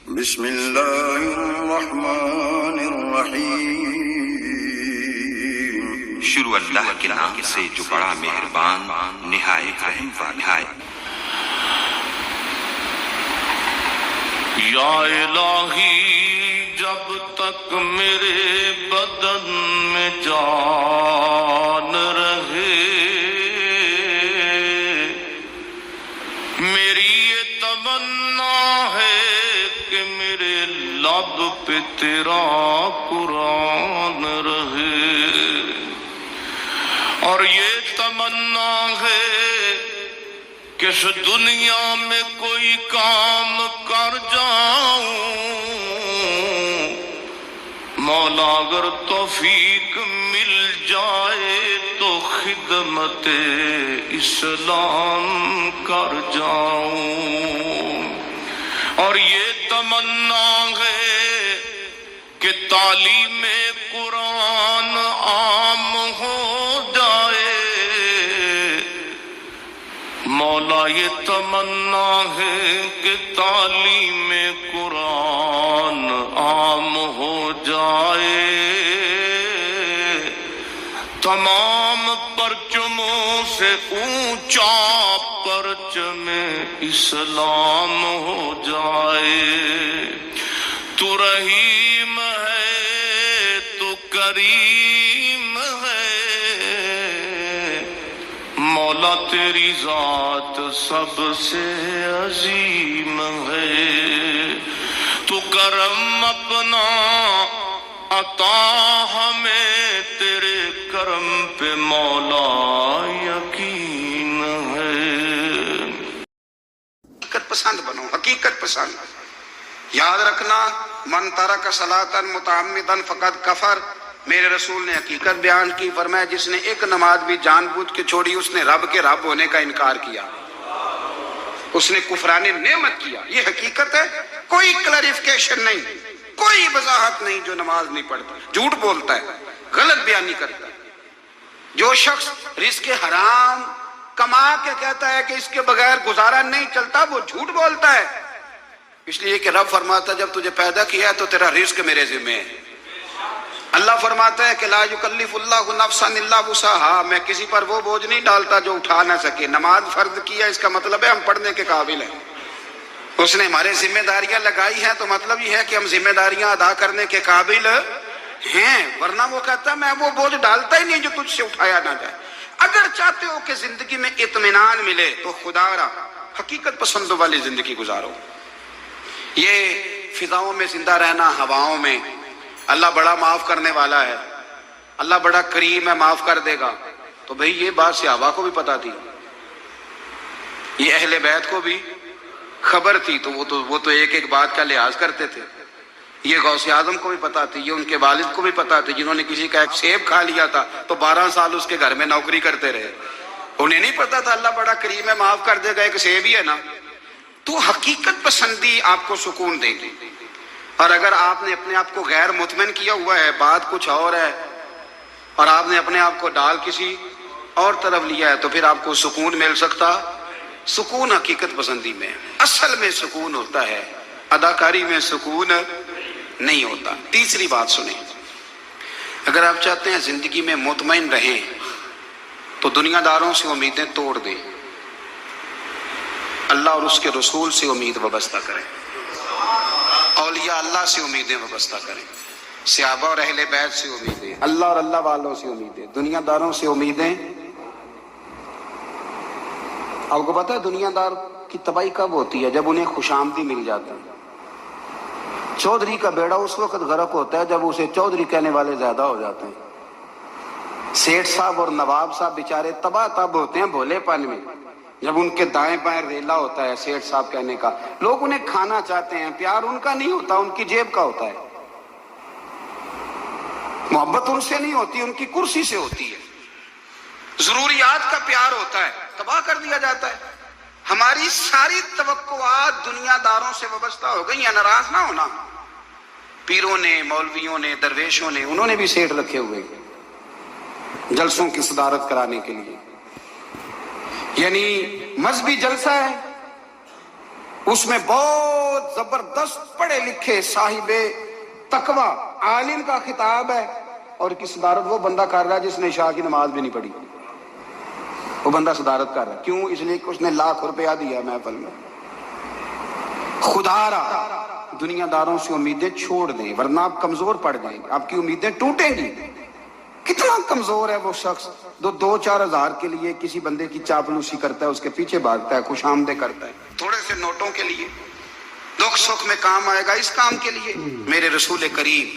بسم اللہ الرحمن الرحیم۔ شروع اللہ کے نام سے جو بڑا مہربان نہایت رحم والا ہے۔ یا الہی جب تک میرے بدن میں جان رہے، میری یہ تمنا ہے کہ میرے لب پہ تیرا قرآن رہے، اور یہ تمنا ہے کہ اس دنیا میں کوئی کام کر جاؤں، مولا اگر توفیق مل جائے تو خدمت اسلام کر جاؤں، اور یہ تمنا ہے کہ تعلیم قرآن عام ہو جائے، مولا یہ تمنا ہے کہ تعلیم قرآن عام ہو جائے، تمام پرچموں سے اونچا پرچم اسلام ہو جائے۔ تو رحیم ہے، تو کریم ہے، مولا تیری ذات سب سے عظیم ہے، تو کرم اپنا عطا ہمیں، تیرے کرم پہ مولا یقین ہے۔ حقیقت پسند بنو، حقیقت پسند۔ یاد رکھنا، من ترک صلاۃ متعمدا فقد کفر، میرے رسول نے حقیقت بیان کی، فرمایا جس نے ایک نماز بھی جان بوجھ کے چھوڑی اس نے رب کے رب ہونے کا انکار کیا، اس نے کفران نعمت کیا۔ یہ حقیقت ہے، کوئی کلیریفیکیشن نہیں، کوئی وضاحت نہیں۔ جو نماز نہیں پڑھتا، جھوٹ بولتا ہے، غلط بیانی کرتا ہے، جو شخص رزق حرام کما کے کہتا ہے کہ اس کے بغیر گزارا نہیں چلتا، وہ جھوٹ بولتا ہے، اس لیے کہ رب فرماتا ہے جب تجھے پیدا کیا ہے تو تیرا رزق میرے ذمہ ہے۔ اللہ فرماتا ہے کہ لا یکلف اللہ نفسا الا وسعها، میں کسی پر وہ بوجھ نہیں ڈالتا جو اٹھا نہ سکے۔ نماز فرض کیا، اس کا مطلب ہے ہم پڑھنے کے قابل ہیں، اس نے ہمارے ذمہ داریاں لگائی ہیں، تو مطلب یہ ہے کہ ہم ذمہ داریاں ادا کرنے کے قابل ہیں، ورنہ وہ کہتا ہے میں وہ بوجھ ڈالتا ہی نہیں جو تجھ سے اٹھایا نہ جائے۔ اگر چاہتے ہو کہ زندگی میں اطمینان ملے تو خدا را حقیقت پسند والی زندگی گزارو۔ یہ فضاؤں میں زندہ رہنا، ہواؤں میں، اللہ بڑا معاف کرنے والا ہے، اللہ بڑا کریم ہے، معاف کر دے گا، تو بھئی یہ بات صحابہ کو بھی پتا تھی، یہ اہل بیت کو بھی خبر تھی، تو وہ تو ایک ایک بات کا لحاظ کرتے تھے۔ یہ غوث اعظم کو بھی پتا تھی، یہ ان کے والد کو بھی پتا تھی، جنہوں نے کسی کا ایک سیب کھا لیا تھا تو 12 سال اس کے گھر میں نوکری کرتے رہے، انہیں نہیں پتا تھا اللہ بڑا کریم ہے، معاف کر دے گا، ایک سیب ہی ہے نا۔ تو حقیقت پسندی آپ کو سکون دے گی، اور اگر آپ نے اپنے آپ کو غیر مطمئن کیا ہوا ہے، بات کچھ اور ہے، اور آپ نے اپنے آپ کو ڈال کسی اور طرف لیا ہے، تو پھر آپ کو سکون مل سکتا؟ سکون حقیقت پسندی میں، اصل میں سکون ہوتا ہے، اداکاری میں سکون نہیں ہوتا۔ تیسری بات سنیں، اگر آپ چاہتے ہیں زندگی میں مطمئن رہیں تو دنیا داروں سے امیدیں توڑ دیں، اللہ اور اس کے رسول سے امید وابستہ کریں، اولیاء اللہ سے امیدیں وابستہ کریں، صحابہ اور اہل بیت سے امیدیں، اللہ اور اللہ والوں سے امیدیں، دنیا داروں سے امیدیں۔ آپ کو پتا ہے دنیا دار کی تباہی کب ہوتی ہے؟ جب انہیں خوشامدی مل جاتی ہے۔ چودھری کا بیڑا اس وقت غرق ہوتا ہے جب اسے چودھری کہنے والے زیادہ ہو جاتے ہیں۔ سیٹھ صاحب اور نواب صاحب بیچارے تباہ تب ہوتے ہیں بھولے پن میں، جب ان کے دائیں بائیں ریلا ہوتا ہے سیٹھ صاحب کہنے کا، لوگ انہیں کھانا چاہتے ہیں، پیار ان کا نہیں ہوتا، ان کی جیب کا ہوتا ہے، محبت ان سے نہیں ہوتی، ان کی کرسی سے ہوتی ہے، ضروریات کا پیار ہوتا ہے، تباہ کر دیا جاتا ہے۔ ہماری ساری توقعات دنیا داروں سے وابستہ ہو گئی ہیں، ناراض نہ ہونا۔ پیروں نے، مولویوں نے، درویشوں نے، انہوں نے بھی سیٹ رکھے ہوئے جلسوں کی صدارت کرانے کے لیے، یعنی مذہبی جلسہ ہے، اس میں بہت زبردست پڑھے لکھے صاحب تقوی عالم کا خطاب ہے، اور کی صدارت وہ بندہ کر رہا ہے جس نے عشاء کی نماز بھی نہیں پڑھی. وہ بندہ صدارت کر رہا ہے. کیوں؟ اس لیے کہ اس نے لاکھ روپیہ دیا محفل میں. خدا را دنیا داروں سے امیدیں چھوڑ دیں ورنہ آپ کمزور پڑ جائیں گے، آپ کی امیدیں ٹوٹیں گی. کتنا کمزور ہے وہ شخص جو 2-4 ہزار کے لیے کسی بندے کی چاپلوسی کرتا ہے، اس کے پیچھے بھاگتا ہے، خوش آمدیں کرتا ہے، تھوڑے سے نوٹوں کے لیے. دکھ سکھ میں کام آئے گا اس کام کے لیے. میرے رسول کریم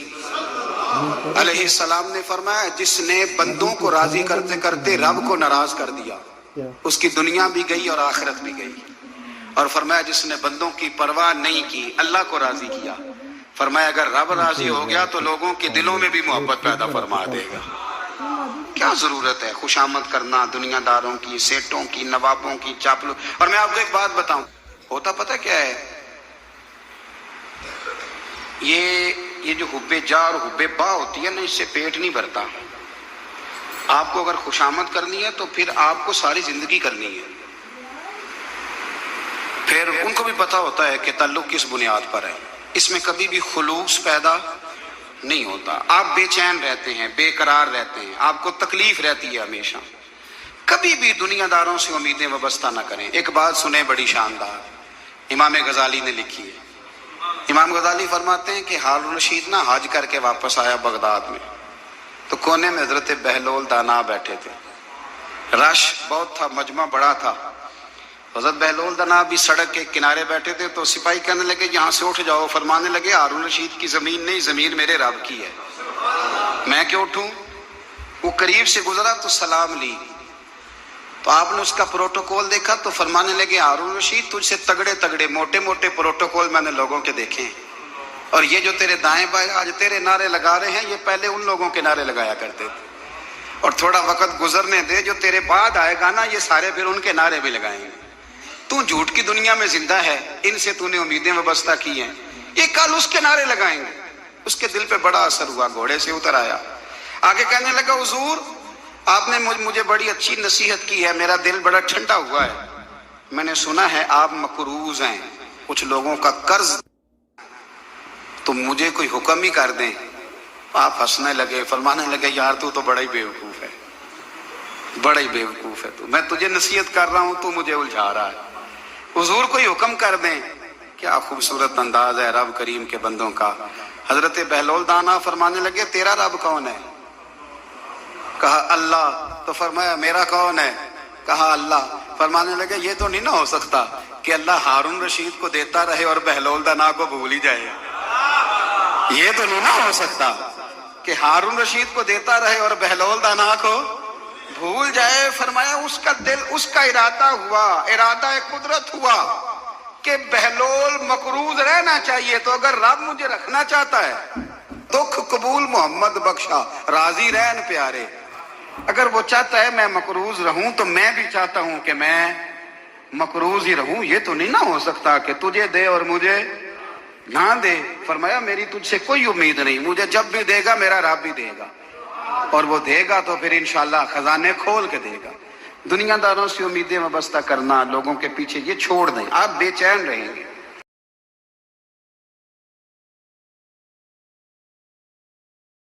علیہ السلام نے فرمایا جس نے بندوں کو راضی کرتے کرتے رب کو ناراض کر دیا اس کی دنیا بھی گئی اور آخرت بھی گئی. اور فرمایا جس نے بندوں کی پرواہ نہیں کی اللہ کو راضی کیا، فرمایا اگر رب راضی ہو گیا تو لوگوں کے دلوں میں بھی محبت پیدا فرما دے گا. کیا ضرورت ہے خوشامد کرنا دنیا داروں کی، سیٹوں کی، نوابوں کی، چاپلو. اور میں آپ کو ایک بات بتاؤں، ہوتا پتہ کیا ہے؟ یہ جو حب جا اور حب با ہوتی ہے نا، اس سے پیٹ نہیں بھرتا. آپ کو اگر خوشامد کرنی ہے تو پھر آپ کو ساری زندگی کرنی ہے. پھر ان کو بھی پتا ہوتا ہے کہ تعلق کس بنیاد پر ہے. اس میں کبھی بھی خلوص پیدا نہیں ہوتا. آپ بے چین رہتے ہیں، بے قرار رہتے ہیں، آپ کو تکلیف رہتی ہے ہمیشہ. کبھی بھی دنیا داروں سے امیدیں وابستہ نہ کریں. ایک بات سنیں بڑی شاندار، امام غزالی نے لکھی ہے. امام غزالی فرماتے ہیں کہ ہارون الرشید نہ حج کر کے واپس آیا بغداد میں، تو کونے میں حضرت بہلول دانا بیٹھے تھے. رش بہت تھا، مجمع بڑا تھا. حضرت بہلول دانا بھی سڑک کے کنارے بیٹھے تھے. تو سپاہی کہنے لگے یہاں سے اٹھ جاؤ. فرمانے لگے ہارون رشید کی زمین نہیں، زمین میرے رب کی ہے، میں کیوں اٹھوں؟ وہ قریب سے گزرا تو سلام لی. تو آپ نے اس کا پروٹوکول دیکھا تو فرمانے لگے ہارون رشید تجھ سے تگڑے تگڑے موٹے موٹے پروٹوکول میں نے لوگوں کے دیکھے ہیں، اور یہ جو تیرے دائیں بائیں آج تیرے نعرے لگا رہے ہیں یہ پہلے ان لوگوں کے نعرے لگایا کرتے تھے. اور تھوڑا وقت گزرنے دے، جو تیرے بعد آئے گا نا یہ سارے پھر ان کے نعرے بھی لگائیں گے. تو جھوٹ کی دنیا میں زندہ ہے، ان سے تو نے امیدیں وابستہ کی ہیں، یہ کل اس کے نعرے لگائیں گے. اس کے دل پہ بڑا اثر ہوا، گھوڑے سے اتر آیا. آگے کہنے لگا حضور آپ نے مجھے بڑی اچھی نصیحت کی ہے، میرا دل بڑا ٹھنڈا ہوا ہے. میں نے سنا ہے آپ مقروض ہیں، کچھ لوگوں کا قرض، تو مجھے کوئی حکم ہی کر دیں. آپ ہنسنے لگے، فرمانے لگے یار تو بڑا ہی بیوقوف ہے، بڑا ہی بیوقوف ہے تو. میں تجھے نصیحت کر رہا ہوں تو مجھے الجھا رہا ہے. حضور کوئی حکم کر دیں. کیا خوبصورت انداز ہے رب کریم کے بندوں کا. حضرت بہلول دانا فرمانے لگے تیرا رب کون ہے؟ کہا اللہ. تو فرمایا میرا کون ہے؟ کہا اللہ. فرمانے لگے یہ تو نہیں نہ ہو سکتا کہ اللہ ہارون رشید کو دیتا رہے اور بہلول دانا کو بھول ہی جائے. یہ تو نہیں نہ ہو سکتا کہ ہارون رشید کو دیتا رہے اور بہلول دانا کو بھول جائے. فرمایا اس کا دل، اس کا ارادہ ہوا، ارادہ قدرت ہوا کہ بہلول مقروض رہنا چاہیے. تو اگر رب مجھے رکھنا چاہتا ہے، دکھ قبول محمد بخشا راضی رہن پیارے، اگر وہ چاہتا ہے میں مقروض رہوں تو میں بھی چاہتا ہوں کہ میں مقروض ہی رہوں. یہ تو نہیں نہ ہو سکتا کہ تجھے دے اور مجھے نہ دے. فرمایا میری تجھ سے کوئی امید نہیں، مجھے جب بھی دے گا میرا رب بھی دے گا، اور وہ دے گا تو پھر انشاءاللہ خزانے کھول کے دے گا. دنیا داروں سے امیدیں وابستہ کرنا، لوگوں کے پیچھے، یہ چھوڑ دیں. آپ بے چین رہیں گے.